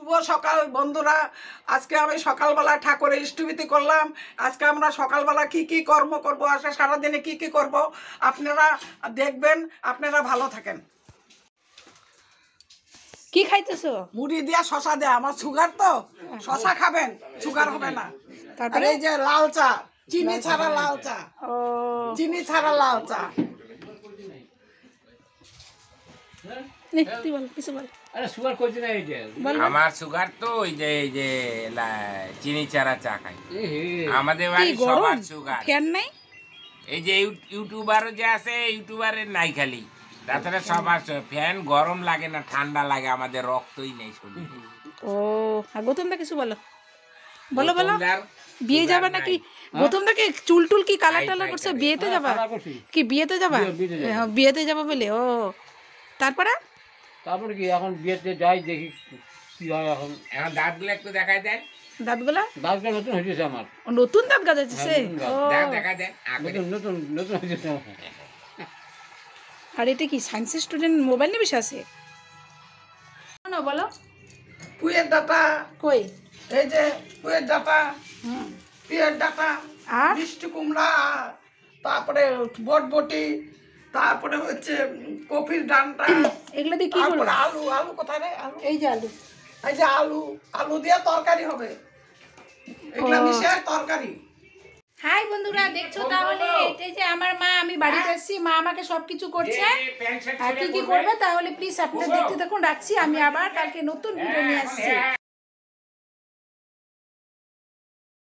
শুভ সকাল বন্ধুরা। আজকে আমি সকালবেলা ঠাকুরের ইষ্টভীতি করলাম। আজকে আমরা সকালবেলা কি কি কর্ম করব, আজকে সারাদিনে কি কি করব আপনারা দেখবেন। আপনারা ভালো থাকেন। কি খাইতেছো? মুড়ি দিয়া শশা দেয়া, আমার সুগার তো, শশা খাবেন, সুগার হবে না। তারপরে এই যে লাল চা, চিনি ছাড়া লাল চা, ও চিনি ছাড়া লাল চা। নে তুই বল, কিছু বল। আরে সুগার করছি না, এই যে আমার সুগার তো ওই যে চিনি চারা চা খাই। আমাদের কি বাড়ি গরম? সবার সুগার। ফ্যান নাই? এই যে ইউটিউবার যে আছে, ইউটিউবারের নাই খালি, তাছাড়া সবার ফ্যান গরম লাগে না, ঠান্ডা লাগে, আমাদের রক্তই নেই শরীরে। ও আর গৌতম দা কিছু বলো, বলো বলো। গৌতমদার বিয়ে sugar যাবা নাই। নাকি? গৌতম দা কি চুল টুল কি কালার নাই, টালার নাই, করছো? নাই। বিয়েতে যাবা? কি বিয়েতে যাবা? বিয়েতে যাবো। হ্যাঁ, বিয়েতে যাবো বলে। ও তারপরে তারপরে কি এখন বিয়েতে যাই, দেখি কি হয়। এখন এখন দাঁতগুলো একটু দেখাই দেয়, দাঁতগুলা দাঁতটা নতুন হয়েছে আমার, ও, নতুন দাঁত গাজাচ্ছে। হ্যাঁ, নতুন দাঁত। ও দেখাই দেয় আগে। নতুন নতুন নতুন হয়েছে আমার। আর এটা কি সায়েন্সের স্টুডেন্ট মোবাইল নিয়ে বসে আছে? না বলো। পুয়ের ডাটা, কই? এই যে পুয়ের ডাটা, হুম। পিয়ের ডাটা, আর মিষ্টি কুমড়া, তারপরে বটবটি, তারপরে হচ্ছে কফির ডান্টা, এগুলো দিয়ে কি করবো? তারপরে আলু। আলু কোথায় রে? আলু, এই যে আলু। এই যে আলু, আলু দিয়ে তরকারি হবে, এগুলা ও। মিশিয়ে তরকারি। হাই বন্ধুরা, দেখছো তাহলে এই যে আমার মা, আমি বাড়িতে এসেছি, মা আমাকে সবকিছু করছে। প্যান্ট শার্ট আর কি কি করবে তাহলে প্লিজ আপনারা দেখতে থাকুন। রাখছি, আমি আবার কালকে নতুন ভিডিও নিয়ে আসছি।